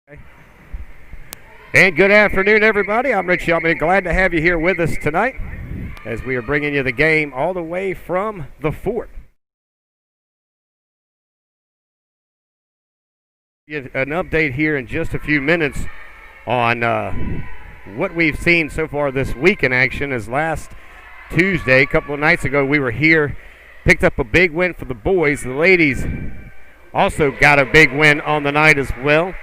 And good afternoon, everybody. I'm Rich Shelby. Glad to have you here with us tonight as we are bringing you the game all the way from the fort. An update here in just a few minutes on what we've seen so far this week in action. As last Tuesday, a couple of nights ago, we were here, picked up a big win for the boys. The ladies also got a big win on the night as well.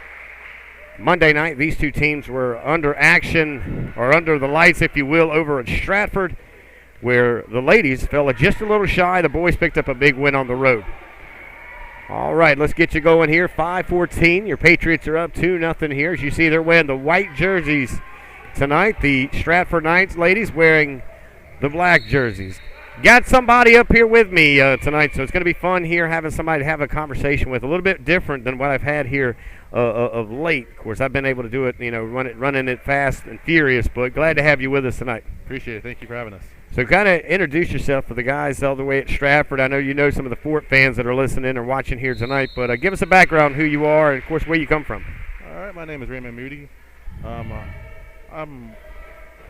Monday night, these two teams were under action, or under the lights, if you will, over at Stratford, where the ladies fell just a little shy. The boys picked up a big win on the road. All right, let's get you going here. 5-14. Your Patriots are up 2-0 here. As you see, they're wearing the white jerseys tonight. The Stratford Knights ladies wearing the black jerseys. Got somebody up here with me tonight, so it's going to be fun here having somebody to have a conversation with. A little bit different than what I've had here of late. Of course, I've been able to do it, running it fast and furious, but glad to have you with us tonight. Appreciate it. Thank you for having us. So kind of introduce yourself for the guys all the way at Stratford. I know you know some of the Fort fans that are listening or watching here tonight, but give us a background, who you are, and, of course, where you come from. All right, my name is Raymond Moody.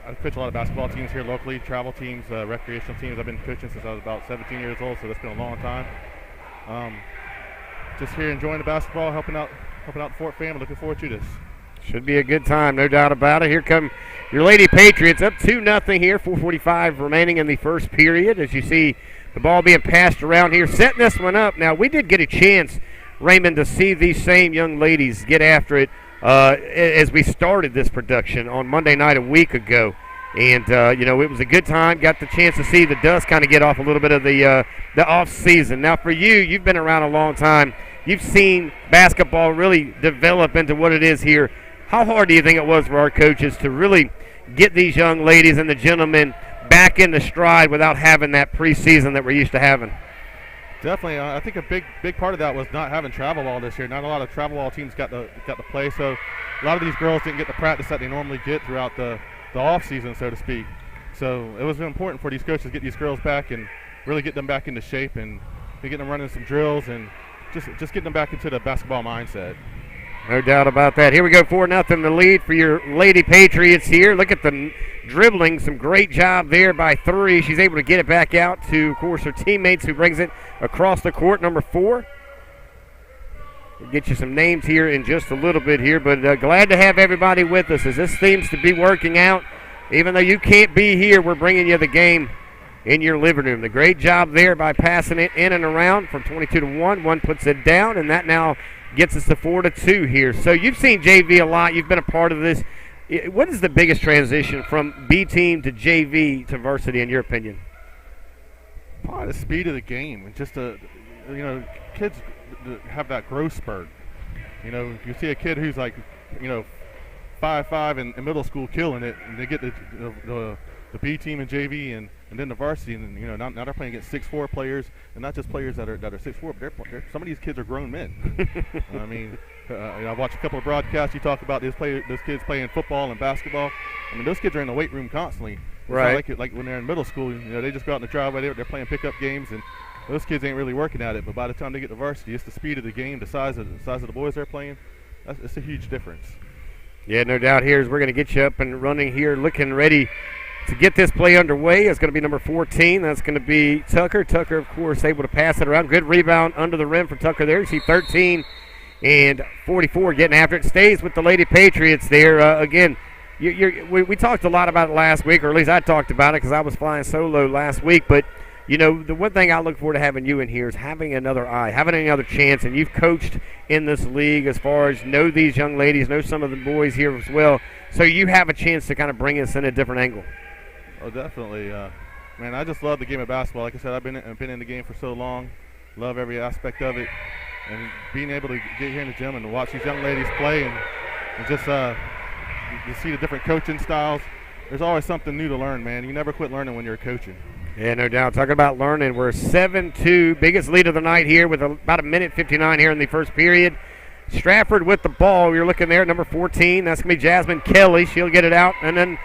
I coach a lot of basketball teams here locally, travel teams, recreational teams. I've been coaching since I was about 17 years old, so that's been a long time. Just here enjoying the basketball, helping out the Fort family. Looking forward to this. Should be a good time, no doubt about it. Here come your Lady Patriots up 2-0 here, 4:45 remaining in the first period. As you see the ball being passed around here, setting this one up. Now, we did get a chance, Raymond, to see these same young ladies get after it as we started this production on Monday night a week ago. And, it was a good time. Got the chance to see the dust kind of get off a little bit of the off season. Now, for you, you've been around a long time. You've seen basketball really develop into what it is here. How hard do you think it was for our coaches to really get these young ladies and the gentlemen back into stride without having that preseason that we're used to having? Definitely. I think a big part of that was not having travel ball this year. Not a lot of travel ball teams got to play, so a lot of these girls didn't get the practice that they normally get throughout the off season, so to speak. So it was important for these coaches to get these girls back and really get them back into shape and get them running some drills and just get them back into the basketball mindset. No doubt about that. Here we go, 4-0 the lead for your Lady Patriots here. Look at the dribbling. Some great job there by three. She's able to get it back out to, of course, her teammates, who brings it across the court, number 4. We'll get you some names here in just a little bit here, but glad to have everybody with us as this seems to be working out. Even though you can't be here, we're bringing you the game in your living room. The great job there by passing it in and around from 22-1. One puts it down, and that now gets us to 4-2 here. So you've seen JV a lot. You've been a part of this. What is the biggest transition from B team to JV to varsity, in your opinion? Probably the speed of the game. Just kids have that growth spurt. If you see a kid who's like, 5'5" in middle school killing it, and they get the B team and JV and then the varsity, and now they're playing against 6'4" players, and not just players that are 6'4", but some of these kids are grown men. I mean, I watched a couple of broadcasts. You talk about those kids playing football and basketball. I mean, those kids are in the weight room constantly. It's right. Not like when they're in middle school, they just go out in the driveway. They're playing pickup games, and those kids ain't really working at it. But by the time they get to varsity, it's the speed of the game, the size of the boys they're playing. It's a huge difference. Yeah, no doubt. We're going to get you up and running here, looking ready to get this play underway. It's going to be number 14. That's going to be Tucker. Tucker, of course, able to pass it around. Good rebound under the rim for Tucker there. You see 13 and 44 getting after it. Stays with the Lady Patriots there. Again, we talked a lot about it last week, or at least I talked about it because I was flying solo last week. But, the one thing I look forward to having you in here is having another eye, having another chance. And you've coached in this league as far as know these young ladies, know some of the boys here as well. So you have a chance to kind of bring us in a different angle. Oh, definitely. Man, I just love the game of basketball. Like I said, I've been in the game for so long. Love every aspect of it. And being able to get here in the gym and to watch these young ladies play and just you see the different coaching styles. There's always something new to learn, man. You never quit learning when you're coaching. Yeah, no doubt. Talking about learning, we're 7-2. Biggest lead of the night here with about 1:59 here in the first period. Stratford with the ball. You're looking there at number 14. That's going to be Jasmine Kelly. She'll get it out. And then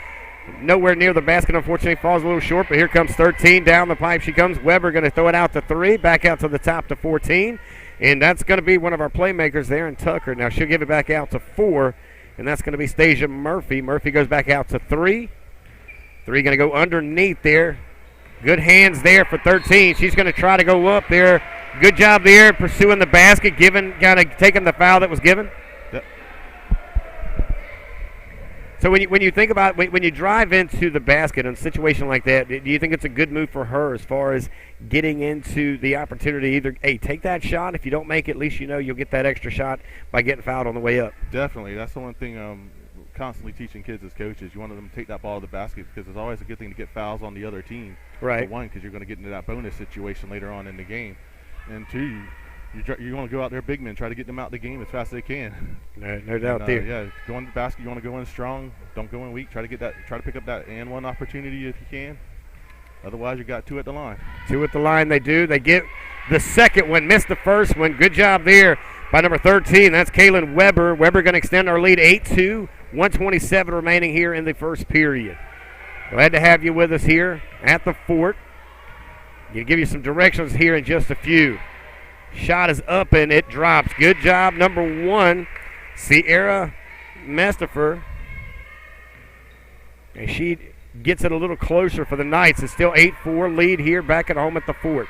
nowhere near the basket, unfortunately, falls a little short, but here comes 13. Down the pipe she comes. Weber going to throw it out to 3, back out to the top to 14. And that's going to be one of our playmakers there in Tucker. Now she'll give it back out to 4, and that's going to be Stasia Murphy. Murphy goes back out to 3. 3 going to go underneath there. Good hands there for 13. She's going to try to go up there. Good job there pursuing the basket, taking the foul that was given. Yep. So when you think about when you drive into the basket in a situation like that, do you think it's a good move for her as far as getting into the opportunity? Either take that shot. If you don't make it, at least you know you'll get that extra shot by getting fouled on the way up. Definitely, that's the one thing constantly teaching kids as coaches. You want them to take that ball to the basket because it's always a good thing to get fouls on the other team. Right. For one, because you're going to get into that bonus situation later on in the game, and 2. You want to go out there, big men, try to get them out of the game as fast as they can. No doubt there. Yeah, go in the basket. You want to go in strong. Don't go in weak. Try to pick up that and one opportunity if you can. Otherwise, you got 2 at the line. 2 at the line. They do. They get the second one. Missed the first one. Good job there by number 13. That's Kaylin Weber. Weber going to extend our lead 8-2. 1:27 remaining here in the first period. Glad to have you with us here at the fort. We'll give you some directions here in just a few. Shot is up and it drops. Good job, number 1, Sierra Mestifer. And she gets it a little closer for the Knights. It's still 8-4 lead here back at home at the fort.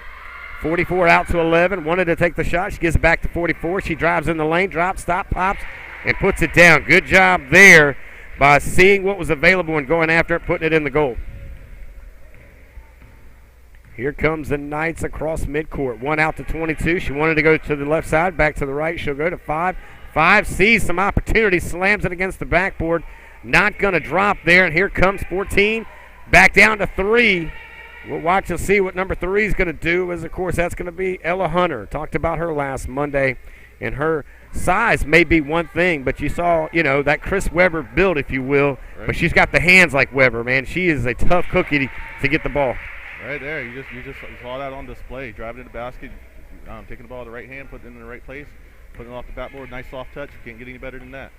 44 out to 11. Wanted to take the shot. She gives it back to 44. She drives in the lane, drops, stop, pops, and puts it down. Good job there by seeing what was available and going after it, putting it in the goal. Here comes the Knights across midcourt. 1 out to 22. She wanted to go to the left side, back to the right. She'll go to 5. 5 sees some opportunity, slams it against the backboard. Not going to drop there, and here comes 14. Back down to 3. We'll watch and see what number 3 is going to do, as, of course, that's going to be Ella Hunter. Talked about her last Monday, and her size may be one thing, but you saw, that Chris Weber build, if you will. Right. But she's got the hands like Weber, man. She is a tough cookie to get the ball. Right there, you just saw that on display. Driving to the basket, taking the ball to the right hand, putting it in the right place, putting it off the backboard. Nice soft touch. You can't get any better than that.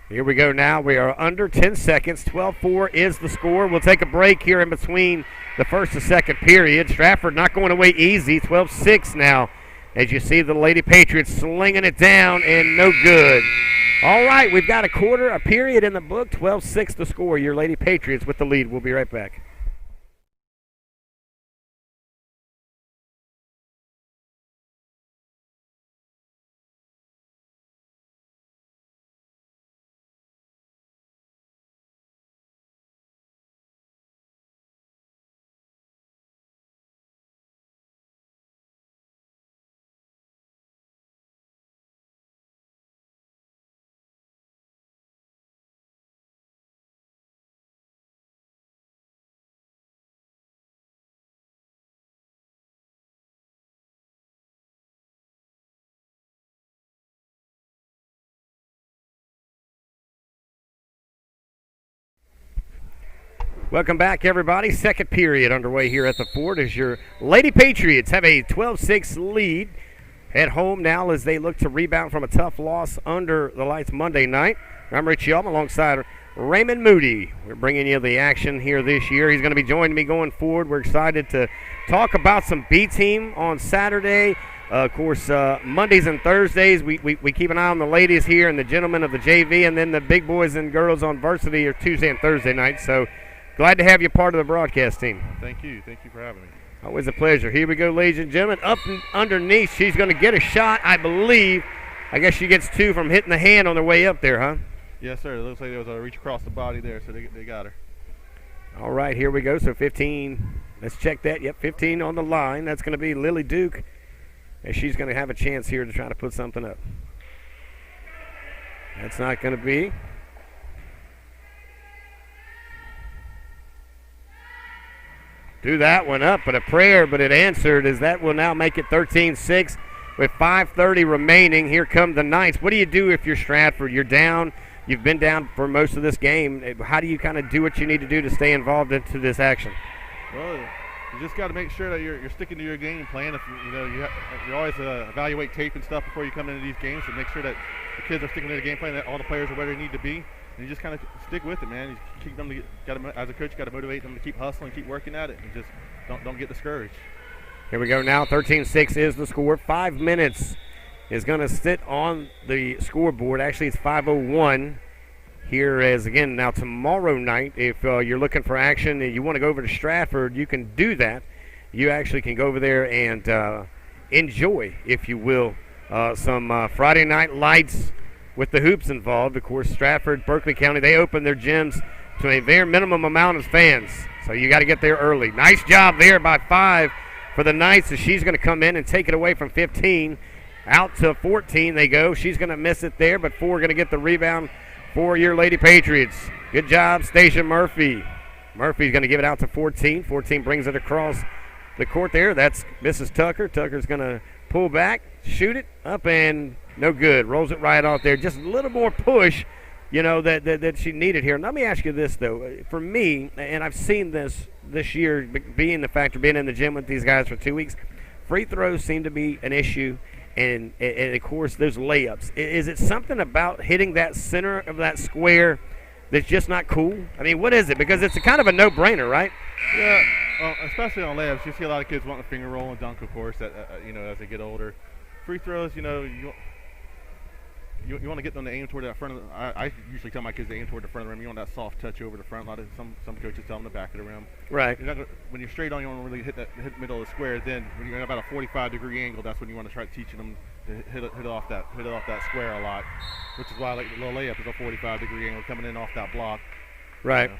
Here we go now. We are under 10 seconds. 12-4 is the score. We'll take a break here in between the first and second period. Stratford not going away easy. 12-6 now as you see the Lady Patriots slinging it down and no good. All right, we've got a period in the book. 12-6 the score. Your Lady Patriots with the lead. We'll be right back. Welcome back, everybody. Second period underway here at the fort as your Lady Patriots have a 12-6 lead at home now as they look to rebound from a tough loss under the lights Monday night. I'm Rich Yelm alongside Raymond Moody. We're bringing you the action here this year. He's going to be joining me going forward. We're excited to talk about some B team on Saturday. Of course, Mondays and Thursdays, we keep an eye on the ladies here and the gentlemen of the JV, and then the big boys and girls on varsity are Tuesday and Thursday nights. So glad to have you part of the broadcast team. Thank you. Thank you for having me. Always a pleasure. Here we go, ladies and gentlemen. Up and underneath. She's going to get a shot, I believe. I guess she gets 2 from hitting the hand on their way up there, huh? Yes, sir. It looks like there was a reach across the body there, so they got her. All right, here we go. So 15. Let's check that. Yep, 15 on the line. That's going to be Lily Duke, as she's going to have a chance here to try to put something up. That's not going to be. Do that one up, but a prayer, but it answered, as that will now make it 13-6 with 5:30 remaining. Here come the Knights. What do you do if you're Stratford? You're down. You've been down for most of this game. How do you kind of do what you need to do to stay involved into this action? Well, you just got to make sure that you're sticking to your game plan. If you always evaluate tape and stuff before you come into these games, to make sure that the kids are sticking to the game plan, that all the players are where they need to be. And you just kind of stick with it, man. You keep them as a coach, you got to motivate them to keep hustling, keep working at it, and just don't get discouraged. Here we go now. 13-6 is the score. 5 minutes is going to sit on the scoreboard. Actually, it's 5:01. Here is, again, now tomorrow night, if you're looking for action and you want to go over to Stratford, you can do that. You actually can go over there and enjoy, if you will, some Friday night lights with the hoops involved. Of course, Stratford, Berkeley County, they open their gyms to a very minimum amount of fans. So you got to get there early. Nice job there by 5 for the Knights as she's going to come in and take it away from 15. Out to 14 they go. She's going to miss it there, but 4 going to get the rebound for your Lady Patriots. Good job, Stacia Murphy. Murphy's going to give it out to 14. 14 brings it across the court there. That's Mrs. Tucker. Tucker's going to pull back, shoot it up, and no good. Rolls it right off there. Just a little more push, that she needed here. And let me ask you this, though. For me, and I've seen this year, being the factor, being in the gym with these guys for 2 weeks, free throws seem to be an issue. And of course, those layups. Is it something about hitting that center of that square that's just not cool? I mean, what is it? Because it's a kind of a no-brainer, right? Yeah, especially on layups. You see a lot of kids wanting to finger roll and dunk, of course, as they get older. Free throws, you want to get them to aim toward that front of the, I usually tell my kids to aim toward the front of the rim. You want that soft touch over the front. Some coaches tell them the back of the rim. Right. When you're straight on, you don't really hit the middle of the square. Then when you're at about a 45-degree angle, that's when you want to try teaching them to hit it off that square a lot, which is why like the little layup is a 45-degree angle coming in off that block. Right.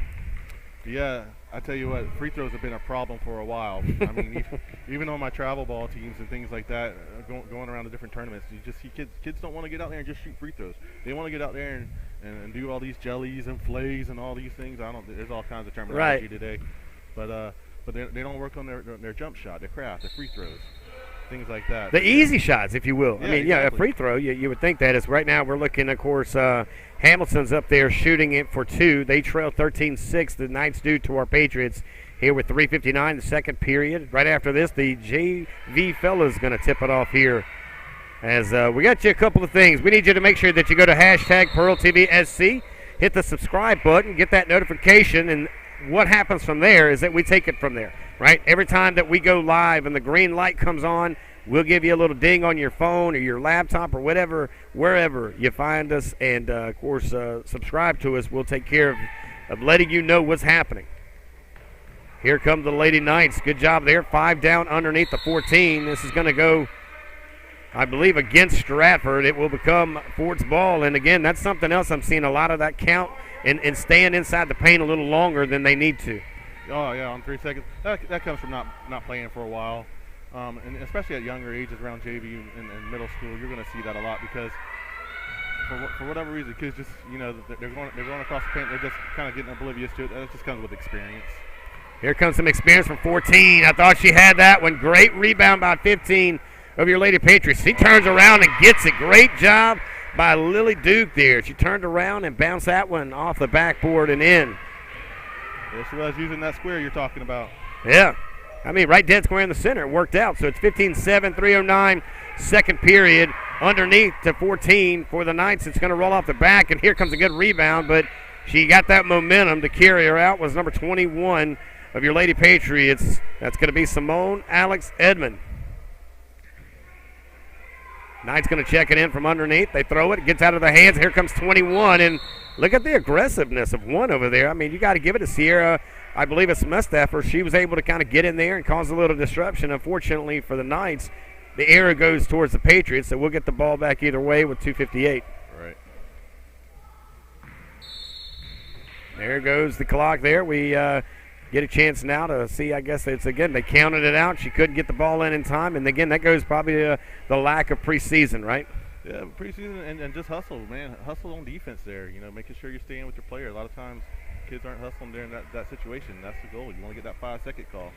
Yeah, I tell you what, free throws have been a problem for a while. I mean, even on my travel ball teams and things like that, going around to different tournaments, you just see kids don't want to get out there and just shoot free throws. They want to get out there and do all these jellies and flays and all these things. There's all kinds of terminology today, but they don't work on their jump shot, their craft, their free throws, things like that. The easy shots, if you will. Yeah, I mean, exactly. yeah, a free throw, you would think that is. Right now we're looking, of course, Hamilton's up there shooting it for 2. They trail 13-6. The Knights do to our Patriots here with 3:59 the second period. Right after this, the JV fellas going to tip it off here. As we got you a couple of things. We need you to make sure that you go to hashtag PEARLtvsc, hit the subscribe button, get that notification, and what happens from there is that we take it from there, right? Every time that we go live and the green light comes on, we'll give you a little ding on your phone or your laptop or whatever, wherever you find us. And, of course, subscribe to us. We'll take care of letting you know what's happening. Here come the Lady Knights. Good job there. 5 down underneath the 14. This is going to go, I believe, against Stratford. It will become Fort's ball. And, again, that's something else. I'm seeing a lot of that count and staying inside the paint a little longer than they need to. Oh, yeah, on 3 seconds. That comes from not playing for a while. And especially at younger ages around JV and middle school, you're going to see that a lot because for whatever reason, kids just, they're going across the paint. They're just kind of getting oblivious to it. That just comes with experience. Here comes some experience from 14. I thought she had that one. Great rebound by 15 of your Lady Patriots. She turns around and gets it. Great job by Lily Duke there. She turned around and bounced that one off the backboard and in. There she was using that square you're talking about. Yeah. I mean, right dead square in the center. It worked out. So it's 15-7, 3:09, second period. Underneath to 14 for the Knights. It's going to roll off the back, and here comes a good rebound, but she got that momentum to carry her out. Was number 21 of your Lady Patriots. That's going to be Simone Alex Edmond. Knights going to check it in from underneath. They throw it. It gets out of the hands. Here comes 21, and look at the aggressiveness of one over there. I mean, you got to give it to Sierra. I believe it's Mustaffer. She was able to kind of get in there and cause a little disruption. Unfortunately for the Knights, the arrow goes towards the Patriots, so we'll get the ball back either way with 2:58. Right. There goes the clock there. We get a chance now to see, I guess it's, again, they counted it out. She couldn't get the ball in time, and again, that goes probably to the lack of preseason, right? Yeah, preseason and just hustle, man. Hustle on defense there, making sure you're staying with your player. A lot of times kids aren't hustling during that situation. That's the goal. You want to get that 5-second call.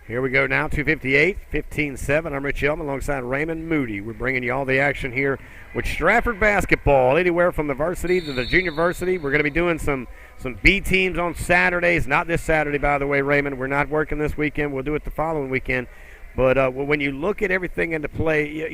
Here we go now, 2:58, 15-7. I'm Rich Elman alongside Raymond Moody. We're bringing you all the action here with Stratford basketball, anywhere from the varsity to the junior varsity. We're going to be doing some B teams on Saturdays. Not this Saturday, by the way, Raymond. We're not working this weekend. We'll do it the following weekend. But when you look at everything into play,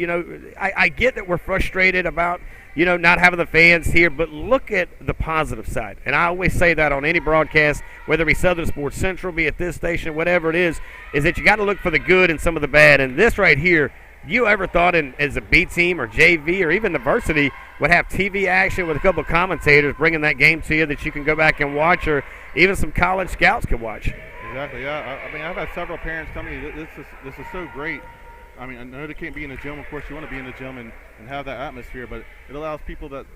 I get that we're frustrated about, not having the fans here, but look at the positive side. And I always say that on any broadcast, whether it be Southern Sports Central, be at this station, whatever it is that you got to look for the good and some of the bad. And this right here, you ever thought as a B team or JV or even the varsity would have TV action with a couple of commentators bringing that game to you that you can go back and watch, or even some college scouts can watch? Exactly, yeah. I mean, I've had several parents tell me this is so great. I mean, I know they can't be in the gym. Of course, you want to be in the gym and have that atmosphere, but it allows people that,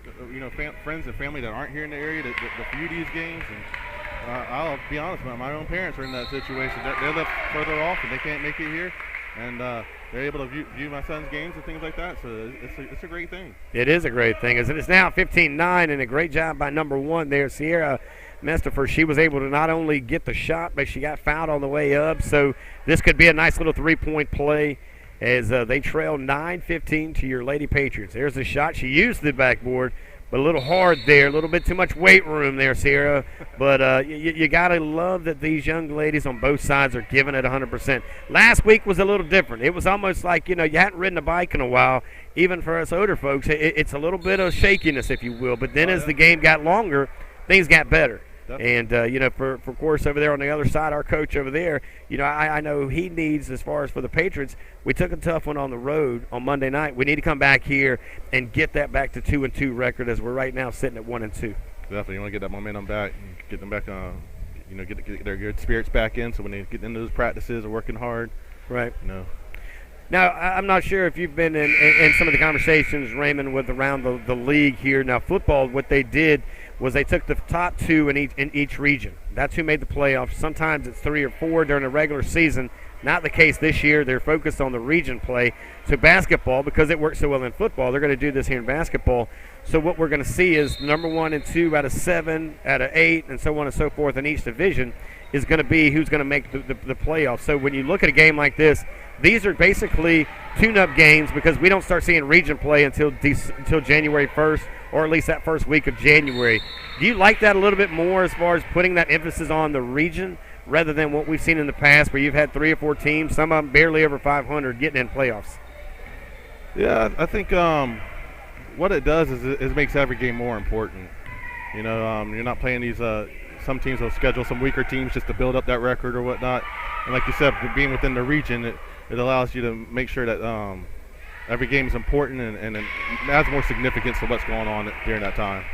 friends and family that aren't here in the area to view these games. And I'll be honest, my own parents are in that situation. They live further off and they can't make it here, and they're able to view my son's games and things like that. So it's a great thing. It is a great thing. It's now 15-9, and a great job by number 1 there, Sierra Mestifer. She was able to not only get the shot, but she got fouled on the way up. So this could be a nice little 3-point play as they trail 9-15 to your Lady Patriots. There's the shot. She used the backboard, but a little hard there, a little bit too much weight room there, Sierra. But you got to love that these young ladies on both sides are giving it 100%. Last week was a little different. It was almost like, you hadn't ridden a bike in a while. Even for us older folks, it's a little bit of shakiness, if you will. But then as the game got longer, things got better. And, for course, over there on the other side, our coach over there, I know he needs, as far as for the Patriots, we took a tough one on the road on Monday night. We need to come back here and get that back to 2-2 record, as we're right now sitting at 1-2. Definitely. You want to get that momentum back and get them back, get their good spirits back in, so when they get into those practices, they're working hard. Right. Now, I'm not sure if you've been in some of the conversations, Raymond, with around the league here. Now, football, what they did was they took the top 2 in each region. That's who made the playoffs. Sometimes it's 3 or 4 during the regular season. Not the case this year. They're focused on the region play. So basketball, because it works so well in football, they're going to do this here in basketball. So what we're going to see is number 1 and 2 out of 7, out of 8, and so on and so forth in each division is going to be who's going to make the playoffs. So when you look at a game like this, these are basically tune-up games because we don't start seeing region play until January 1st, or at least that first week of January. Do you like that a little bit more as far as putting that emphasis on the region rather than what we've seen in the past where you've had 3 or 4 teams, some of them barely over 500, getting in playoffs? Yeah, I think what it does is it makes every game more important. You're not playing these some teams will schedule some weaker teams just to build up that record or whatnot. And like you said, being within the region, it allows you to make sure that every game is important and it adds more significance to what's going on during that time.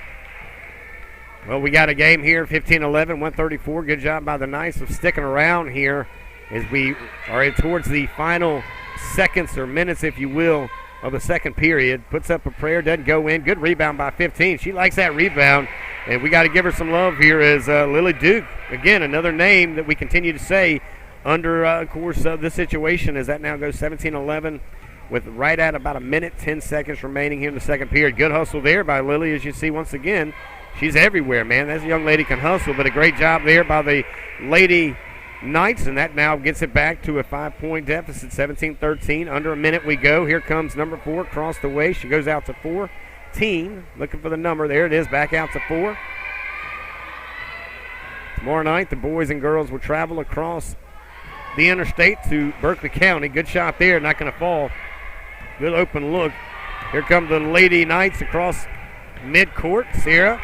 Well, we got a game here, 15-11, 134. Good job by the Knights of sticking around here as we are towards the final seconds or minutes, if you will, of the second period. Puts up a prayer, doesn't go in. Good rebound by 15. She likes that rebound, and we got to give her some love here as Lily Duke, again, another name that we continue to say under, of course, this situation as that now goes 17-11 with right at about 1:10 seconds remaining here in the second period. Good hustle there by Lily, as you see once again. She's everywhere, man. That young lady can hustle, but a great job there by the Lady Knights, and that now gets it back to a 5-point deficit, 17-13. Under a minute we go. Here comes number 4 across the way. She goes out to 14, looking for the number. There it is, back out to 4. Tomorrow night the boys and girls will travel across the interstate to Berkeley County. Good shot there, not going to fall. Good open look. Here come the Lady Knights across midcourt. Sierra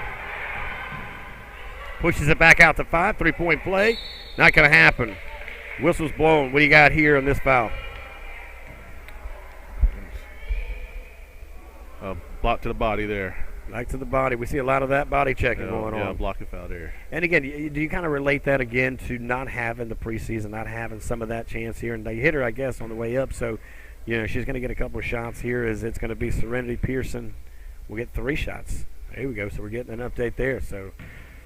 pushes it back out to 5. 3-point play. Not going to happen. Whistle's blown. What do you got here on this foul? Block to the body there. Back to the body. We see a lot of that body checking going on. Yeah, block the foul there. And again, do you kind of relate that again to not having the preseason, not having some of that chance here? And they hit her, I guess, on the way up. So, she's going to get a couple of shots here as it's going to be Serenity Pearson. We'll get 3 shots. There we go. So we're getting an update there. So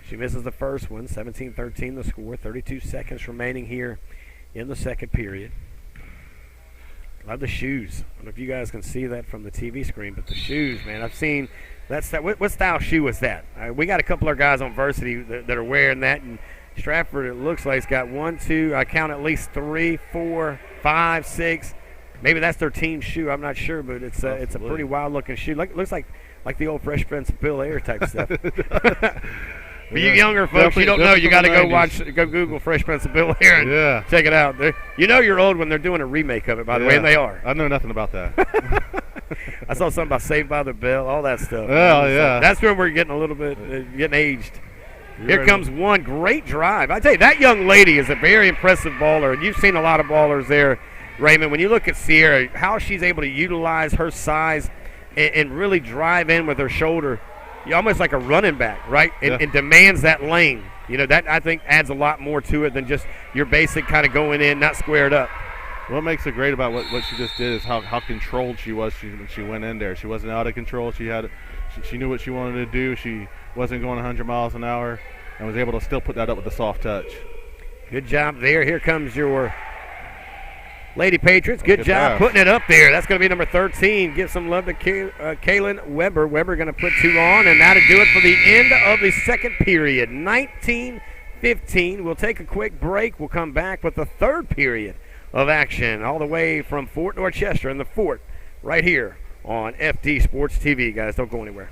she misses the first one. 17-13 the score. 32 seconds remaining here in the second period. Love the shoes. I don't know if you guys can see that from the TV screen, but the shoes, man, I've seen that's that. What style shoe was that? We got a couple of guys on varsity that are wearing that, and Stratford, it looks like, it's got 1, 2, I count at least 3, 4, 5, 6. Maybe that's their team shoe. I'm not sure, but it's a pretty wild looking shoe. Looks like the old Fresh Prince of Bel-Air type stuff. For you younger folks, you don't know. You got to go Google Fresh Prince of Bel-Air and check it out. You know you're old when they're doing a remake of it, by the way, and they are. I know nothing about that. I saw something about Saved by the Bell, all that stuff. Well, yeah. That's where we're getting a little bit, getting aged. Here comes one great drive. I tell you, that young lady is a very impressive baller, and you've seen a lot of ballers there, Raymond. When you look at Sierra, how she's able to utilize her size and really drive in with her shoulder, almost like a running back, right? And demands that lane. That I think adds a lot more to it than just your basic kind of going in, not squared up. What makes it great about what she just did is how controlled she was when she went in there. She wasn't out of control. She knew what she wanted to do. She wasn't going 100 miles an hour and was able to still put that up with a soft touch. Good job there. Here comes your Lady Patriots. Good job putting it up there. That's going to be number 13. Give some love to Kaylin Weber. Weber going to put 2 on, and that'll do it for the end of the second period. 19-15. We'll take a quick break. We'll come back with the third period of action all the way from Fort Dorchester in the Fort right here on FD Sports TV. Guys, don't go anywhere.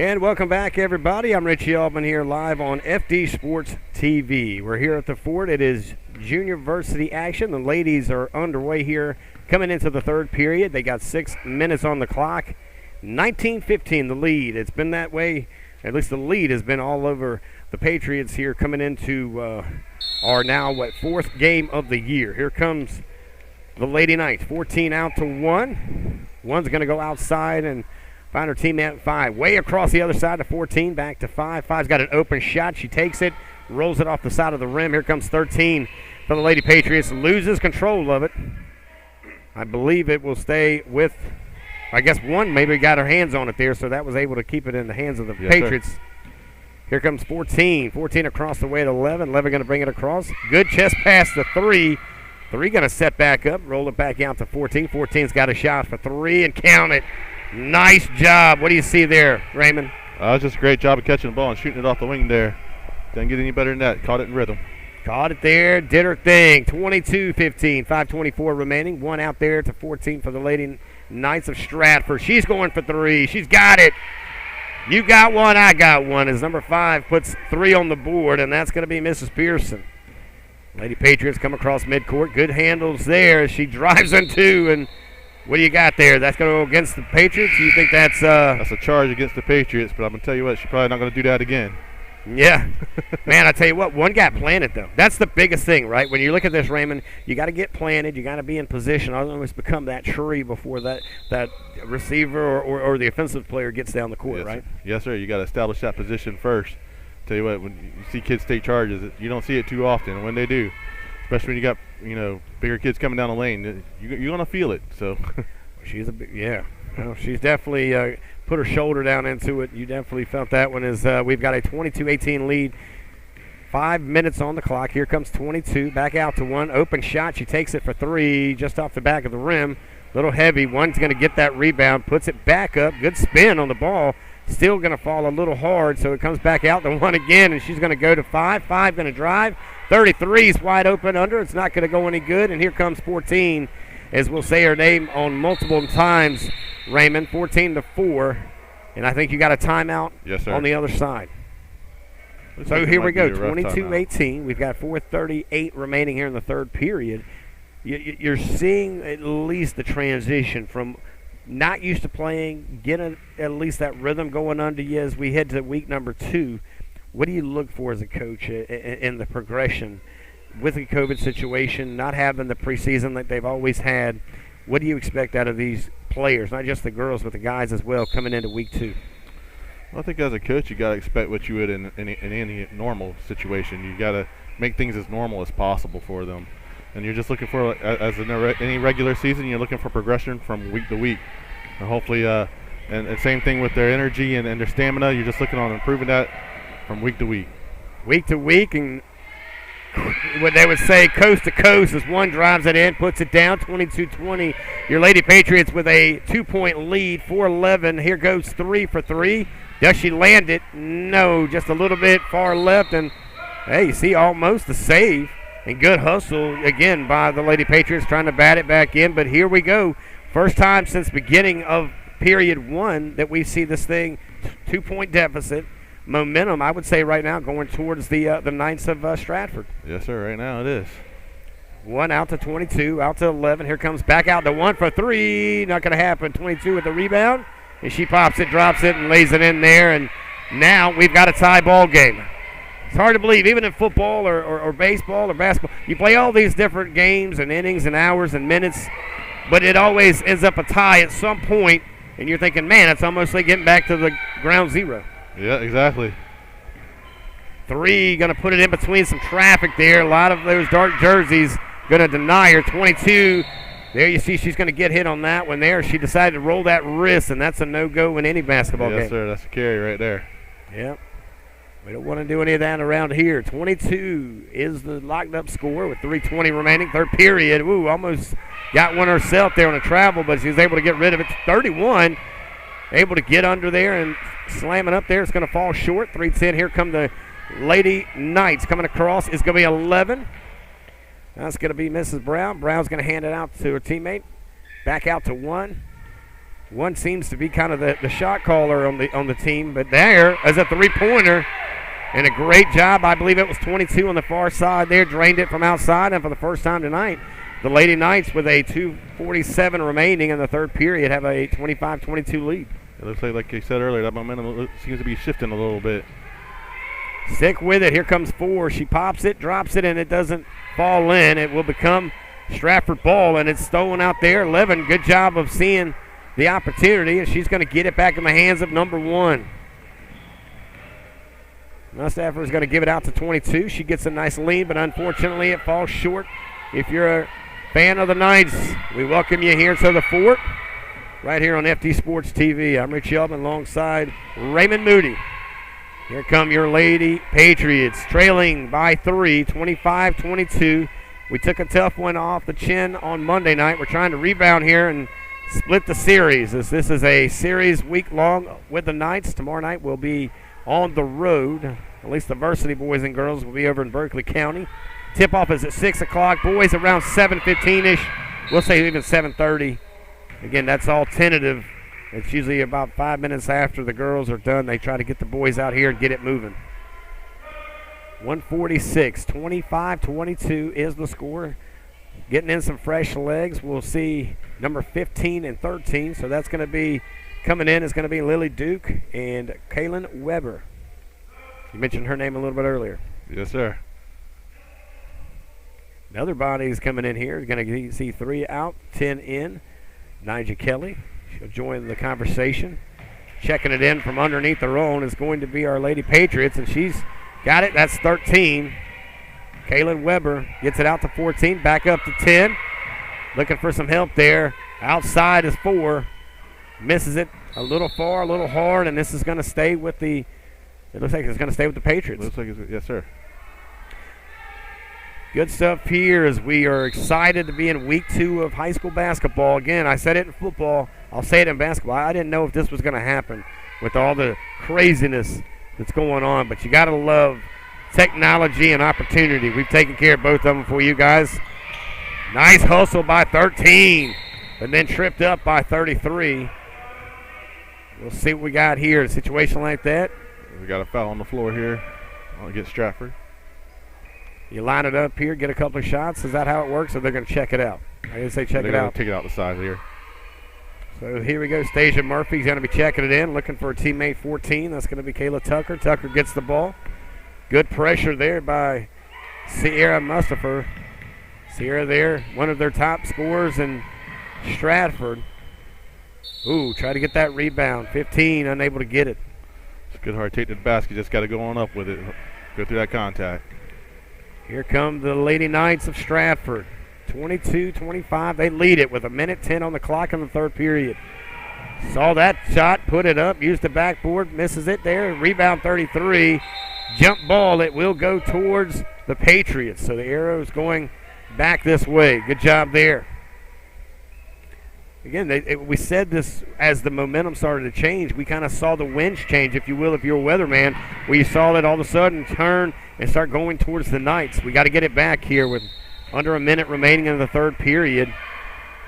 And welcome back, everybody. I'm Richie Altman here live on FD Sports TV. We're here at the Fort. It is junior varsity action. The ladies are underway here coming into the third period. They got 6 minutes on the clock. 19-15 the lead. It's been that way. At least the lead has been all over the Patriots here coming into our now, fourth game of the year. Here comes the Lady Knights. 14 out to 1. One's going to go outside and find her teammate at 5. Way across the other side to 14, back to 5. 5's got an open shot. She takes it, rolls it off the side of the rim. Here comes 13 for the Lady Patriots. Loses control of it. I believe it will stay with, I guess one maybe got her hands on it there, so that was able to keep it in the hands of the Patriots. Sir. Here comes 14. 14 across the way to 11. 11 going to bring it across. Good chest pass to 3. 3 going to set back up, roll it back out to 14. 14's got a shot for 3 and count it. Nice job. What do you see there, Raymond? Just a great job of catching the ball and shooting it off the wing there. Didn't get any better than that. Caught it in rhythm. Caught it there. Did her thing. 22-15. 5:24 remaining. 1 out there to 14 for the Lady Knights of Stratford. She's going for 3. She's got it. You got one. I got one. As number 5 puts 3 on the board, and that's going to be Mrs. Pearson. Lady Patriots come across midcourt. Good handles there as she drives in 2, and what do you got there? That's going to go against the Patriots? You think that's a charge against the Patriots, but I'm going to tell you what, she's probably not going to do that again. Yeah. Man, I tell you what, one got planted, though. That's the biggest thing, right? When you look at this, Raymond, you got to get planted. You got to be in position. Otherwise become that tree before that receiver or the offensive player gets down the court, yes, right? Sir. Yes, sir. You got to establish that position first. Tell you what, when you see kids take charges, you don't see it too often. And when they do, especially when you got, bigger kids coming down the lane, you're going to feel it. So she's a big, yeah. Well, she's definitely put her shoulder down into it. You definitely felt that one as we've got a 22-18 lead. 5 minutes on the clock. Here comes 22. Back out to 1. Open shot. She takes it for 3 just off the back of the rim. Little heavy. One's going to get that rebound. Puts it back up. Good spin on the ball. Still going to fall a little hard, so it comes back out to 1 again, and she's going to go to 5. 5 going to drive. 33 is wide open under. It's not going to go any good, and here comes 14, as we'll say her name on multiple times, Raymond. 14-4, and I think you got a timeout on the other side. So here we go, 22-18. We've got 4:38 remaining here in the third period. You're seeing at least the transition from not used to playing, getting at least that rhythm going under you as we head to week number 2. What do you look for as a coach in the progression with the COVID situation, not having the preseason that they've always had? What do you expect out of these players, not just the girls, but the guys as well, coming into week 2? Well, I think as a coach, you got to expect what you would in any normal situation. You got to make things as normal as possible for them. And you're just looking for, as in any regular season, you're looking for progression from week to week. And hopefully, and same thing with their energy and their stamina. You're just looking on improving that from week to week. Week to week, and what they would say coast to coast as one drives it in, puts it down, 22-20. Your Lady Patriots with a 2-point lead, 4-11. Here goes 3 for 3. Does she land it? No, just a little bit far left, and hey, you see almost a save. And good hustle, again, by the Lady Patriots trying to bat it back in. But here we go. First time since beginning of period 1 that we see this thing, 2-point deficit. Momentum, I would say right now, going towards the Knights of Stratford. Yes, sir, right now it is. 1 out to 22, out to 11. Here comes back out to 1 for 3. Not going to happen. 22 with the rebound. And she pops it, drops it, and lays it in there. And now we've got a tie ball game. It's hard to believe, even in football or baseball or basketball, you play all these different games and innings and hours and minutes, but it always ends up a tie at some point, and you're thinking, man, it's almost like getting back to the ground zero. Yeah, exactly. 3, going to put it in between some traffic there. A lot of those dark jerseys going to deny her. 22, there you see she's going to get hit on that one there. She decided to roll that wrist, and that's a no-go in any basketball game. Yes, sir, that's a carry right there. Yep. We don't want to do any of that around here. 22 is the locked-up score with 3:20 remaining. Third period. Ooh, almost got one herself there on a travel, but she was able to get rid of it. 31, able to get under there and slam it up there. It's going to fall short. 3:10. Here come the Lady Knights coming across. It's going to be 11. That's going to be Mrs. Brown. Brown's going to hand it out to her teammate. Back out to 1. One seems to be kind of the shot caller on the team, but there is a three-pointer, and a great job. I believe it was 22 on the far side there, drained it from outside, and for the first time tonight, the Lady Knights with a 2:47 remaining in the third period have a 25-22 lead. It looks like you said earlier, that momentum seems to be shifting a little bit. Stick with it. Here comes 4. She pops it, drops it, and it doesn't fall in. It will become Stratford ball, and it's stolen out there. 11, good job of seeing the opportunity, and she's going to get it back in the hands of number 1. Now Stratford is going to give it out to 22. She gets a nice lead, but unfortunately it falls short. If you're a fan of the Knights, we welcome you here to the fort, right here on FD Sports TV. I'm Rich Yeldman alongside Raymond Moody. Here come your Lady Patriots, trailing by 3, 25-22. We took a tough one off the chin on Monday night. We're trying to rebound here and split the series, as this is a series week-long with the Knights. Tomorrow night we'll be on the road. At least the varsity boys and girls will be over in Berkeley County. Tip-off is at 6 o'clock. Boys around 7:15-ish. We'll say even 7:30. Again, that's all tentative. It's usually about 5 minutes after the girls are done. They try to get the boys out here and get it moving. 146, 25-22 is the score. Getting in some fresh legs. We'll see number 15 and 13. So that's going to be coming in is going to be Lily Duke and Kaylin Weber. You mentioned her name a little bit earlier. Yes, sir. Another body is coming in here. You're going to see 3 out, 10 in. Nigel Kelly. She'll join the conversation. Checking it in from underneath her own is going to be our Lady Patriots, and she's got it. That's 13. Kaylin Weber gets it out to 14, back up to 10. Looking for some help there. Outside is 4. Misses it a little far, a little hard, and this is going to stay with the – it looks like it's going to stay with the Patriots. Looks like it's – yes, sir. Good stuff here as we are excited to be in week 2 of high school basketball. Again, I said it in football. I'll say it in basketball. I didn't know if this was going to happen with all the craziness that's going on, but you got to love technology and opportunity. We've taken care of both of them for you guys. Nice hustle by 13, and then tripped up by 33. We'll see what we got here. A situation like that. We got a foul on the floor here against Stratford. You line it up here, get a couple of shots. Is that how it works, or they're going to check it out? I didn't say check it out. Take it out the side here. So here we go. Stasia Murphy's going to be checking it in, looking for a teammate 14. That's going to be Kayla Tucker. Tucker gets the ball. Good pressure there by Sierra Mustafa. Sierra there, one of their top scorers in Stratford. Ooh, try to get that rebound. 15, unable to get it. It's a good hard take to the basket. Just got to go on up with it. Go through that contact. Here come the Lady Knights of Stratford. 22-25. They lead it with 1:10 on the clock in the third period. Saw that shot, put it up, used the backboard, misses it there. Rebound 33. Jump ball. It will go towards the Patriots. So the arrow's going back this way. Good job there. Again, we said this as the momentum started to change. We kind of saw the winds change, if you will, if you're a weatherman, where you saw it all of a sudden turn and start going towards the Knights. We got to get it back here with under a minute remaining in the third period.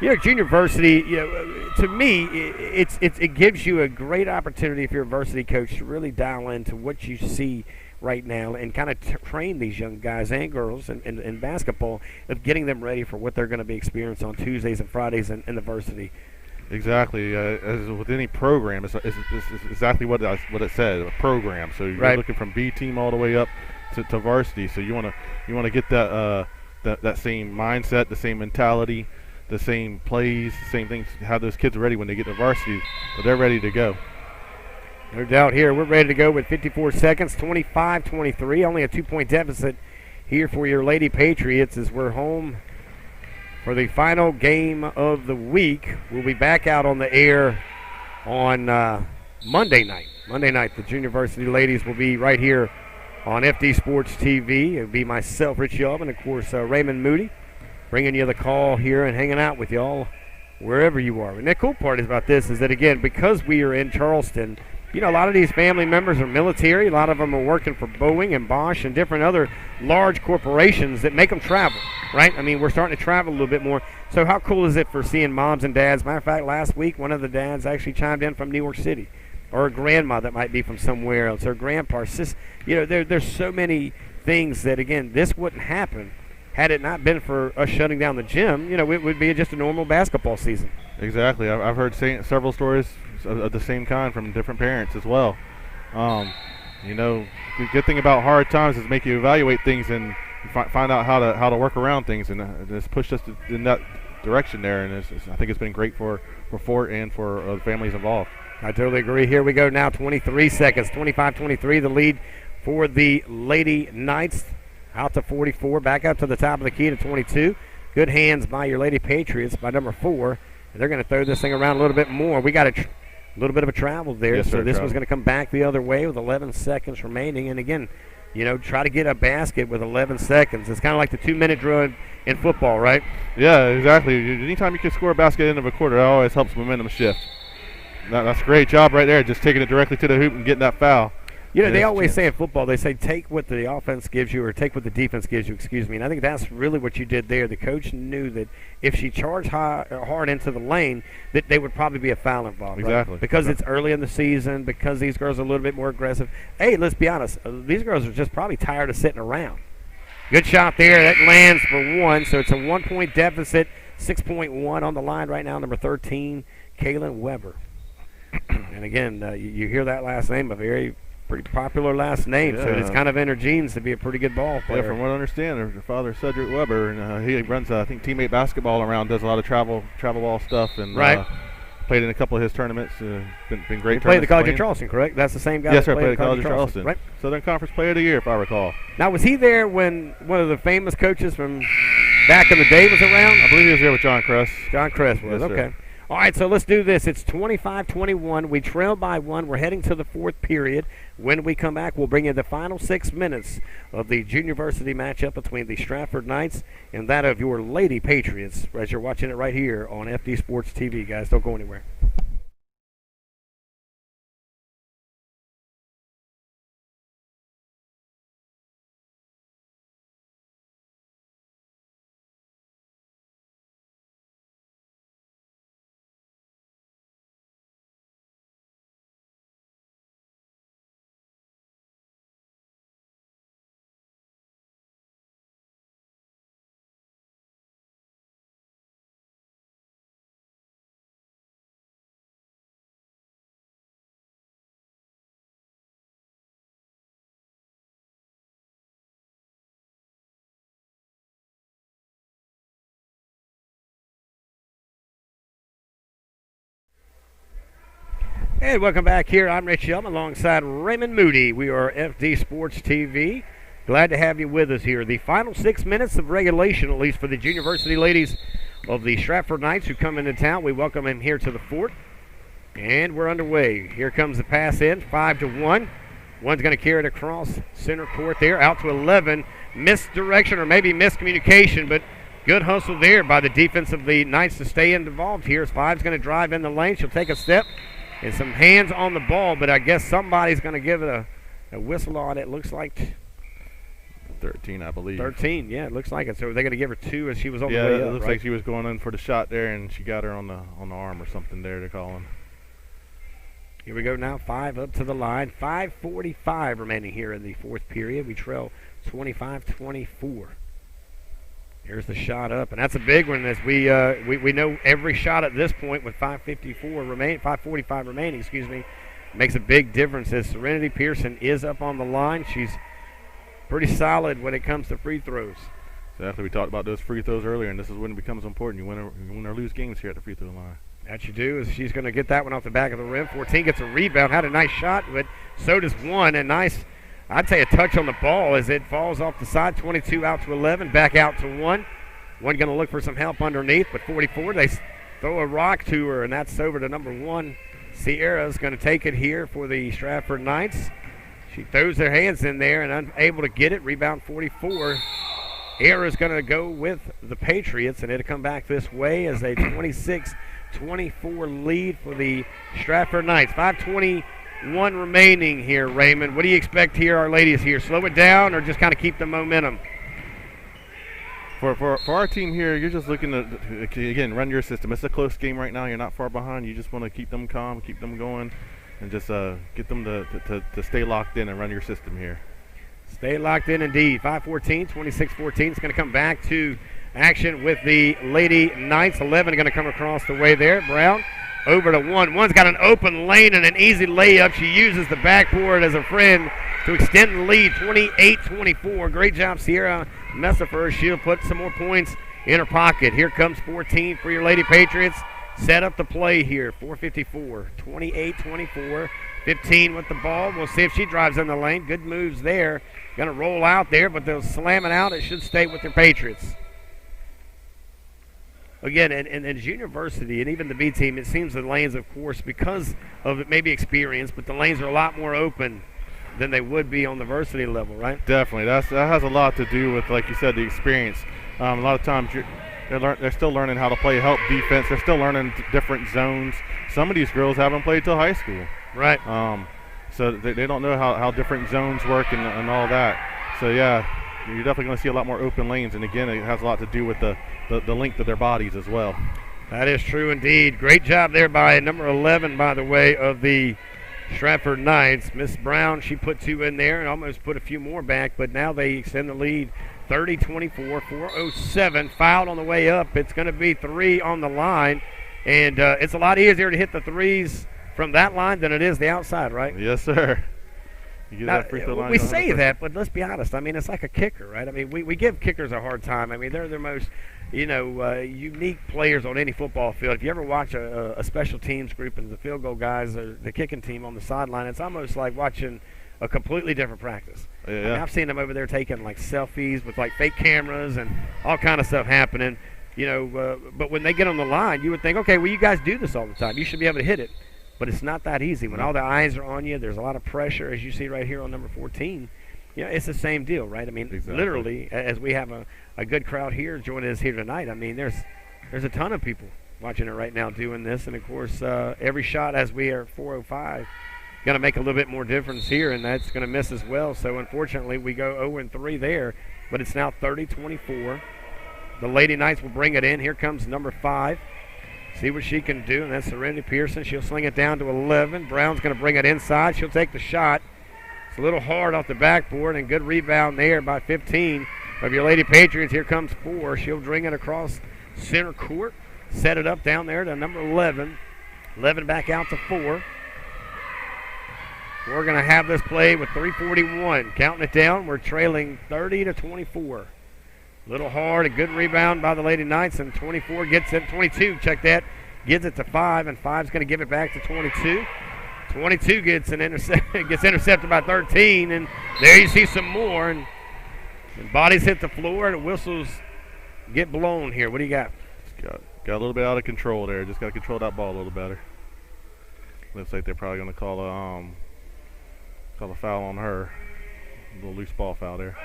You know, junior varsity, to me, it gives you a great opportunity if you're a varsity coach to really dial into what you see right now and kind of train these young guys and girls in basketball of getting them ready for what they're going to be experiencing on Tuesdays and Fridays in the varsity. Exactly. As with any program, it's exactly what it says, a program. So you're looking from B team all the way up to varsity. So you want to get that same mindset, the same mentality, the same plays, the same things. Have those kids ready when they get to varsity, so they're ready to go. No doubt here. We're ready to go with 54 seconds, 25-23. Only a 2-point deficit here for your Lady Patriots as we're home for the final game of the week. We'll be back out on the air on Monday night. Monday night, the junior varsity ladies will be right here on FD Sports TV. It'll be myself, Rich Yubb, and, of course, Raymond Moody, bringing you the call here and hanging out with y'all wherever you are. And the cool part is about this is that, again, because we are in Charleston, you know, a lot of these family members are military. A lot of them are working for Boeing and Bosch and different other large corporations that make them travel, right? I mean, we're starting to travel a little bit more. So how cool is it for seeing moms and dads? Matter of fact, last week, one of the dads actually chimed in from New York City, or a grandma that might be from somewhere else, or grandpa. It's just, you know, there's so many things that, again, this wouldn't happen had it not been for us shutting down the gym. You know, it would be just a normal basketball season. Exactly. I've heard several stories of the same kind from different parents as well. You know, the good thing about hard times is make you evaluate things and find out how to work around things, and it's pushed us in that direction there. And I think it's been great for Fort and for the families involved. I totally agree. Here we go now, 23 seconds, 25-23, the lead for the Lady Knights. Out to 44, back up to the top of the key to 22. Good hands by your Lady Patriots by number 4. They're going to throw this thing around a little bit more. We got a little bit of a travel there, yes, so sir, this one's going to come back the other way with 11 seconds remaining. And again, you know, try to get a basket with 11 seconds. It's kind of like the 2-minute drill in football, right? Yeah, exactly. Anytime you can score a basket at the end of a quarter, that always helps momentum shift. That's a great job right there, just taking it directly to the hoop and getting that foul. You know, they always say in football, they say take what the offense gives you or take what the defense gives you, and I think that's really what you did there. The coach knew that if she charged hard into the lane, that there would probably be a foul involved. Exactly. Right? Because it's early in the season, because these girls are a little bit more aggressive. Hey, let's be honest, these girls are just probably tired of sitting around. Good shot there. That lands for 1, so it's a 1-point deficit, 6.1 on the line right now, number 13, Kaylin Weber. And again, you hear that last name, a pretty popular last name, so it's kind of in her genes to be a pretty good ball player. Yeah, from what I understand, her father is Cedric Weber, and he runs, I think, teammate basketball around, does a lot of travel ball stuff, and played in a couple of his tournaments. Been great. Played at the College of Charleston, correct? That's the same guy. Yes, that sir. Played at the College of Charleston. Right. Southern Conference Player of the Year, if I recall. Now, was he there when one of the famous coaches from back in the day was around? I believe he was there with John Kress. John Kress was, yes, okay. Sir. All right, so let's do this. It's 25-21. We trail by 1. We're heading to the 4th period. When we come back, we'll bring you the final 6 minutes of the junior varsity matchup between the Stratford Knights and that of your Lady Patriots, as you're watching it right here on FD Sports TV. Guys, don't go anywhere. And welcome back here. I'm Rich Yelm alongside Raymond Moody. We are FD Sports TV. Glad to have you with us here. The final 6 minutes of regulation, at least for the junior varsity ladies of the Stratford Knights who come into town. We welcome them here to the fort. And we're underway. Here comes the pass in, 5-1. One's going to carry it across center court there, out to 11. Misdirection or maybe miscommunication, but good hustle there by the defense of the Knights to stay involved here. As Five's going to drive in the lane. She'll take a step. And some hands on the ball, but I guess somebody's going to give it a whistle on it. Looks like 13, I believe. 13, yeah, it looks like it. So they're going to give her 2 as she was on the way up. Yeah, it looks like she was going in for the shot there, and she got her on the arm or something there, they're calling. Here we go now, 5 up to the line. 5:45 remaining here in the 4th period. We trail 25-24. Here's the shot up, and that's a big one. As we know every shot at this point with 5:45 remaining, makes a big difference. As Serenity Pearson is up on the line, she's pretty solid when it comes to free throws. Exactly, we talked about those free throws earlier, and this is when it becomes important. You win or lose games here at the free throw line. That you do. Is she's going to get that one off the back of the rim. 14 gets a rebound, had a nice shot, but so does 1, and nice. I'd say a touch on the ball as it falls off the side. 22 out to 11, back out to 1. 1 going to look for some help underneath, but 44, they throw a rock to her, and that's over to number 1. Sierra's going to take it here for the Stratford Knights. She throws her hands in there and unable to get it. Rebound 44. Era's going to go with the Patriots, and it'll come back this way as a 26-24 lead for the Stratford Knights. 5:20 1 remaining here, Raymond. What do you expect here, our ladies here? Slow it down or just kind of keep the momentum? For our team here, you're just looking to, again, run your system. It's a close game right now. You're not far behind. You just want to keep them calm, keep them going, and just get them to stay locked in and run your system here. Stay locked in indeed. 5-14, 26-14. It's going to come back to action with the Lady Knights. 11 going to come across the way there. Brown over to 1. One's got an open lane and an easy layup. She uses the backboard as a friend to extend the lead, 28-24. Great job, Sierra Messifer. She'll put some more points in her pocket. Here comes 14 for your Lady Patriots. Set up the play here, 4:54, 28-24. 15 with the ball. We'll see if she drives in the lane. Good moves there. Going to roll out there, but they'll slam it out. It should stay with their Patriots. Again, in junior varsity and even the B team, it seems the lanes, of course, because of maybe experience, but the lanes are a lot more open than they would be on the varsity level, right? Definitely. That has a lot to do with, like you said, the experience. A lot of times they're still learning how to play help defense. They're still learning different zones. Some of these girls haven't played till high school. Right. So they don't know how different zones work and all that. So, yeah, you're definitely going to see a lot more open lanes. And, again, it has a lot to do with the length of their bodies as well. That is true indeed. Great job there by number 11, by the way, of the Stratford Knights. Miss Brown, she put 2 in there and almost put a few more back, but now they extend the lead 30-24, 4:07. Fouled on the way up. It's going to be 3 on the line, and it's a lot easier to hit the threes from that line than it is the outside, right? Yes, sir. You get now, that free throw line. We say that, but let's be honest. I mean, it's like a kicker, right? I mean, we give kickers a hard time. I mean, they're the most, unique players on any football field. If you ever watch a special teams group and the field goal guys or the kicking team on the sideline, it's almost like watching a completely different practice. Yeah. I mean, I've seen them over there taking like selfies with like fake cameras and all kind of stuff happening. But when they get on the line, you would think, okay, well, you guys do this all the time. You should be able to hit it. But it's not that easy. When all the eyes are on you, there's a lot of pressure, as you see right here on number 14. It's the same deal, right? I mean, exactly. Literally, as we have a good crowd here joining us here tonight, I mean, there's a ton of people watching it right now doing this. And, of course, every shot as we are 4:05 going to make a little bit more difference here, and that's going to miss as well. So, unfortunately, we go 0-3 there, but it's now 30-24. The Lady Knights will bring it in. Here comes number 5. See what she can do, and that's Serenity Pearson. She'll sling it down to 11. Brown's going to bring it inside. She'll take the shot. It's a little hard off the backboard, and good rebound there by 15 of your Lady Patriots. Here comes 4. She'll bring it across center court, set it up down there to number 11. 11 back out to 4. We're going to have this play with 3:41. Counting it down, we're trailing 30-24. Little hard, a good rebound by the Lady Knights, and 24 gets it. 22, check that, gives it to 5, and 5's going to give it back to 22. 22 gets intercepted by 13, and there you see some more. And bodies hit the floor, and whistles get blown here. What do you got? Got a little bit out of control there. Just got to control that ball a little better. Looks like they're probably going to call a foul on her. A little loose ball foul there.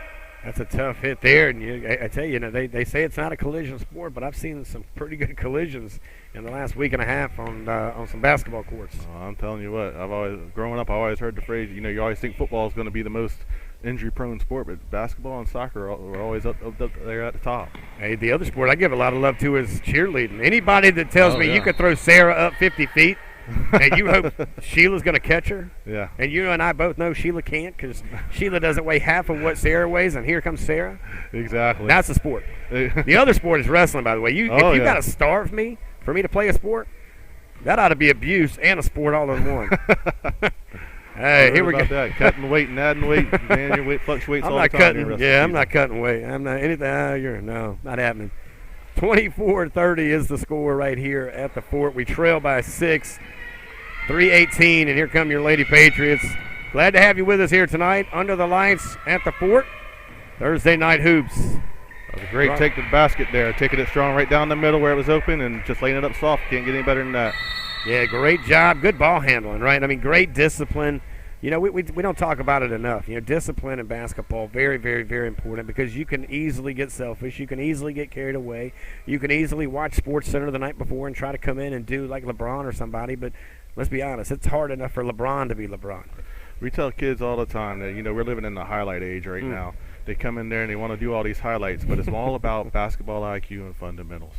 That's a tough hit there, and I tell you, they say it's not a collision sport, but I've seen some pretty good collisions in the last week and a half on some basketball courts. I'm telling you what, growing up, I always heard the phrase, you always think football is going to be the most injury-prone sport, but basketball and soccer are always up there at the top. Hey, the other sport I give a lot of love to is cheerleading. Anybody that tells me you could throw Sarah up 50 feet, and you hope Sheila's going to catch her. Yeah. And you and I both know Sheila can't because Sheila doesn't weigh half of what Sarah weighs, and here comes Sarah. Exactly. That's the sport. The other sport is wrestling, by the way. If you got to starve me for me to play a sport, that ought to be abuse and a sport all in one. Hey, here we go. That. Cutting weight and adding weight. Man, your weight fluctuates all the time. I'm not cutting weight. I'm not anything. No, not happening. 24-30 is the score right here at the fort. We trail by 6. 3:18, and here come your Lady Patriots. Glad to have you with us here tonight under the lights at the fort. Thursday night hoops. That was a great take to the basket there. Taking it strong right down the middle where it was open and just laying it up soft. Can't get any better than that. Yeah, great job. Good ball handling, right? I mean, great discipline. We don't talk about it enough. Discipline in basketball, very, very, very important because you can easily get selfish. You can easily get carried away. You can easily watch SportsCenter the night before and try to come in and do like LeBron or somebody, but let's be honest, it's hard enough for LeBron to be LeBron. We tell kids all the time that, we're living in the highlight age right now. They come in there and they want to do all these highlights, but it's all about basketball IQ and fundamentals.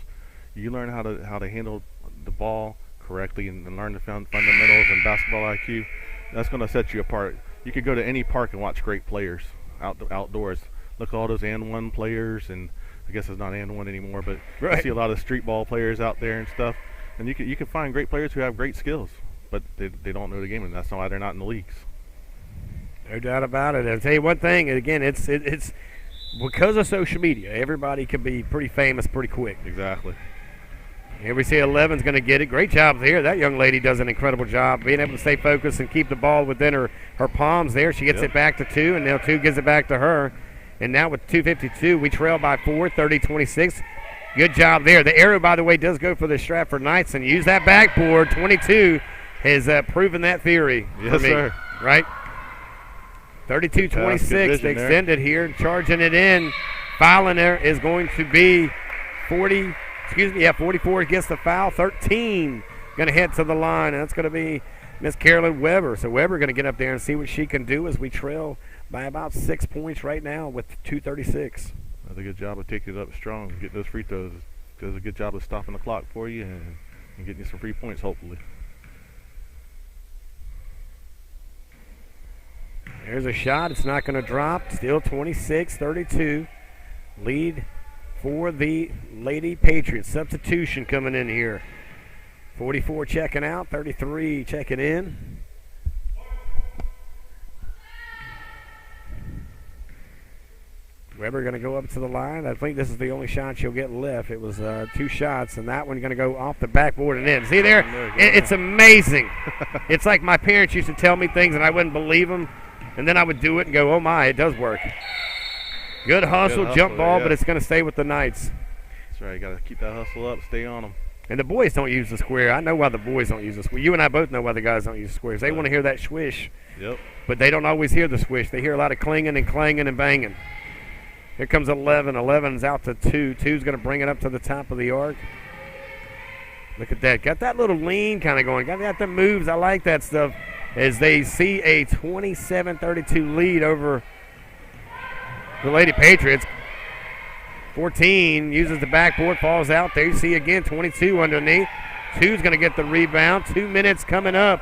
You learn how to handle the ball correctly and learn the fundamentals and basketball IQ. That's going to set you apart. You could go to any park and watch great players outdoors. Look at all those and one players, and I guess it's not and one anymore, but I see a lot of street ball players out there and stuff. And you can find great players who have great skills, but they don't know the game, and that's why they're not in the leagues. No doubt about it. I'll tell you one thing, and again, it's because of social media, everybody can be pretty famous pretty quick. Exactly. Here we see 11's going to get it. Great job there. That young lady does an incredible job being able to stay focused and keep the ball within her palms there. She gets it back to 2, and now 2 gives it back to her. And now with 2:52, we trail by 4, 30-26. Good job there. The arrow, by the way, does go for the Stratford Knights, and use that backboard. 22 has proven that theory for me. Sir. Right? 32-26, they extended here, charging it in. Fouling there is going to be 44 gets the foul. 13 going to head to the line, and that's going to be Miss Carolyn Weber. So Weber going to get up there and see what she can do as we trail by about 6 points right now with 2:36. Does a good job of taking it up strong, get those free throws. Does a good job of stopping the clock for you and getting you some free points, hopefully. There's a shot. It's not going to drop. Still 26-32. Lead for the Lady Patriots. Substitution coming in here. 44 checking out. 33 checking in. Weber going to go up to the line. I think this is the only shot she'll get left. It was 2 shots, and that one going to go off the backboard and in. See there? It's amazing. It's like my parents used to tell me things, and I wouldn't believe them, and then I would do it and go, oh, my, it does work. Good hustle, jump ball, but it's going to stay with the Knights. That's right. You got to keep that hustle up, stay on them. And the boys don't use the square. I know why the boys don't use the square. You and I both know why the guys don't use the squares. They want to hear that swish. Yep. But they don't always hear the swish. They hear a lot of clanging and clanging and banging. Here comes 11. 11's out to 2. 2's going to bring it up to the top of the arc. Look at that. Got that little lean kind of going. Got the moves. I like that stuff. As they see a 27-32 lead over the Lady Patriots. 14 uses the backboard, falls out there. You see again 22 underneath. 2's going to get the rebound. 2 minutes coming up.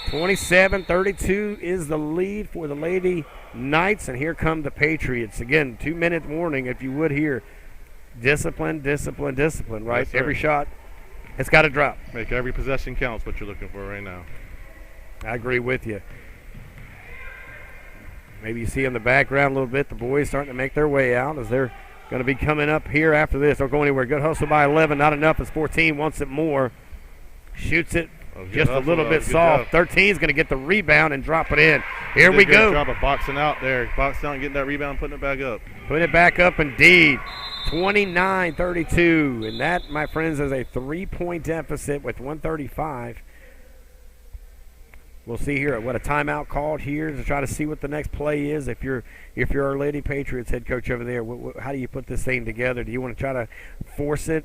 27-32 is the lead for the Lady Knights, and here come the Patriots. Again, 2-minute warning, if you would hear. Discipline, discipline, discipline, right? Yes, every shot, it's got to drop. Make every possession counts, what you're looking for right now. I agree with you. Maybe you see in the background a little bit, the boys starting to make their way out as they're going to be coming up here after this. Don't go anywhere. Good hustle by 11. Not enough as 14 wants it more. Shoots it just a little bit soft. 13 is going to get the rebound and drop it in. Here we go. Good job of boxing out there. Boxing out and getting that rebound, putting it back up. Putting it back up indeed. 29-32. And that, my friends, is a 3-point deficit with 1:35. We'll see here what a timeout called here to try to see what the next play is. If you're our Lady Patriots head coach over there, how do you put this thing together? Do you want to try to force it,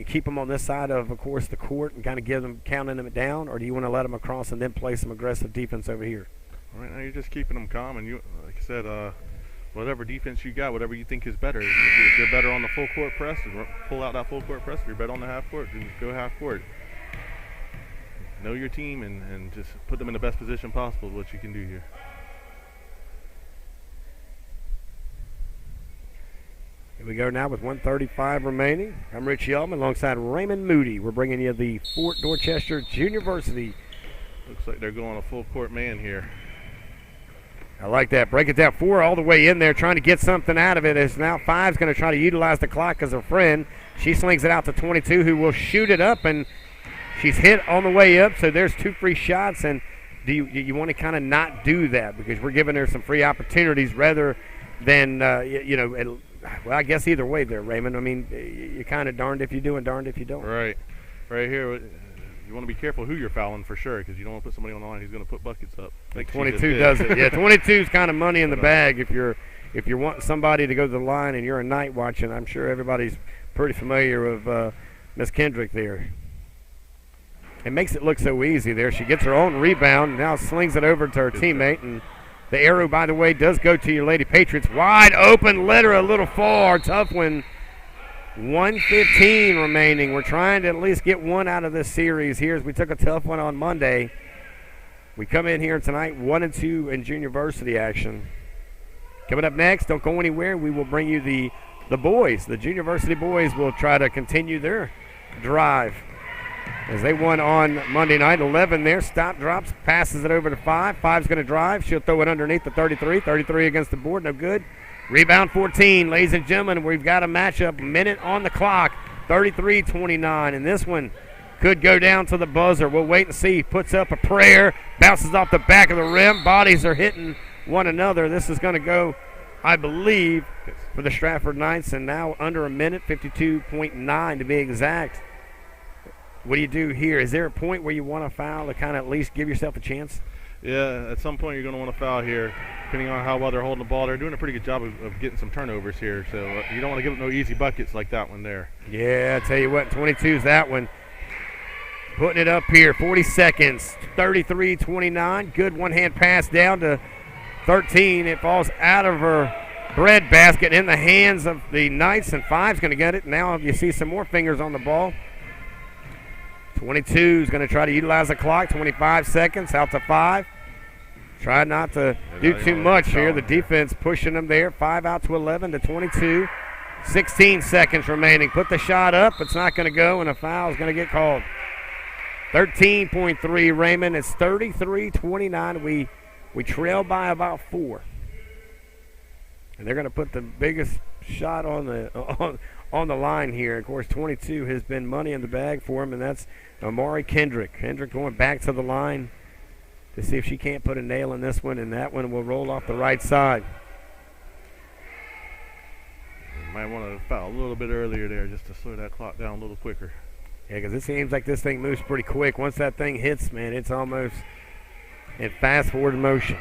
keep them on this side of course, the court and kind of give them, counting them down, or do you want to let them across and then play some aggressive defense over here? Right now you're just keeping them calm, and you, like I said, whatever defense you got, whatever you think is better. If you're better on the full court press, pull out that full court press. If you're better on the half court, then go half court. Know your team and just put them in the best position possible is what you can do here. Here we go now with 1:35 remaining. I'm Rich Yellman alongside Raymond Moody. We're bringing you the Fort Dorchester University. Looks like they're going a full court man here. I like that. Break it down. 4 all the way in there trying to get something out of it. As now 5's going to try to utilize the clock as a friend. She slings it out to 22 who will shoot it up, and she's hit on the way up, so there's 2 free shots. And do you want to kind of not do that because we're giving her some free opportunities rather than, well, I guess either way there, Raymond. I mean, you're kind of darned if you do and darned if you don't. Right. Right here, you want to be careful who you're fouling for sure because you don't want to put somebody on the line who's going to put buckets up. Like 22 does it. Yeah, 22 is kind of money in the bag if you're wanting somebody to go to the line and you're a night watching. I'm sure everybody's pretty familiar with Miss Kendrick there. It makes it look so easy there. She gets her own rebound, now slings it over to her teammate. And the arrow, by the way, does go to your Lady Patriots. Wide open, led her a little far. Tough one. 1:15 remaining. We're trying to at least get one out of this series here as we took a tough one on Monday. We come in here tonight 1-2 in junior varsity action. Coming up next, don't go anywhere. We will bring you the boys. The junior varsity boys will try to continue their drive as they won on Monday night. 11 there. Stop, drops, passes it over to 5. 5's going to drive. She'll throw it underneath the 33. 33 against the board. No good. Rebound 14. Ladies and gentlemen, we've got a matchup. Minute on the clock. 33-29. And this one could go down to the buzzer. We'll wait and see. Puts up a prayer. Bounces off the back of the rim. Bodies are hitting one another. This is going to go, I believe, for the Stratford Knights. And now under a minute, 52.9 to be exact. What do you do here? Is there a point where you want to foul to kind of at least give yourself a chance? Yeah, at some point you're going to want to foul here, depending on how well they're holding the ball. They're doing a pretty good job of getting some turnovers here, so you don't want to give them no easy buckets like that one there. Yeah, I tell you what, 22's that one. Putting it up here, 40 seconds, 33-29. Good one-hand pass down to 13. It falls out of her breadbasket in the hands of the Knights, and 5's going to get it. Now you see some more fingers on the ball. 22 is going to try to utilize the clock. 25 seconds, out to 5. Try not to do too much here. The defense pushing them there. 5 out to 11 to 22. 16 seconds remaining. Put the shot up. It's not going to go, and a foul is going to get called. 13.3, Raymond. It's 33-29. We trail by about 4. And they're going to put the biggest shot on the line here. Of course, 22 has been money in the bag for him, and that's Amari Kendrick. Kendrick going back to the line to see if she can't put a nail in this one, and that one will roll off the right side. Might want to foul a little bit earlier there just to slow that clock down a little quicker. Yeah, because it seems like this thing moves pretty quick. Once that thing hits, man, it's almost in fast-forward motion.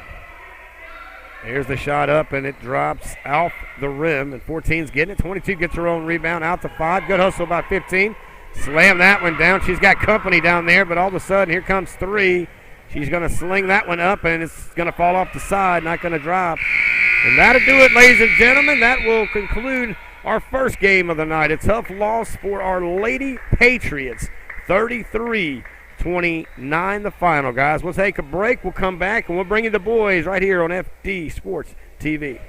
Here's the shot up, and it drops off the rim, and 14's getting it. 22 gets her own rebound, out to 5. Good hustle by 15. Slam that one down. She's got company down there, but all of a sudden, here comes 3. She's going to sling that one up, and it's going to fall off the side, not going to drop. And that'll do it, ladies and gentlemen. That will conclude our first game of the night. A tough loss for our Lady Patriots. 33-29 the final, guys. We'll take a break. We'll come back, and we'll bring you the boys right here on FD Sports TV.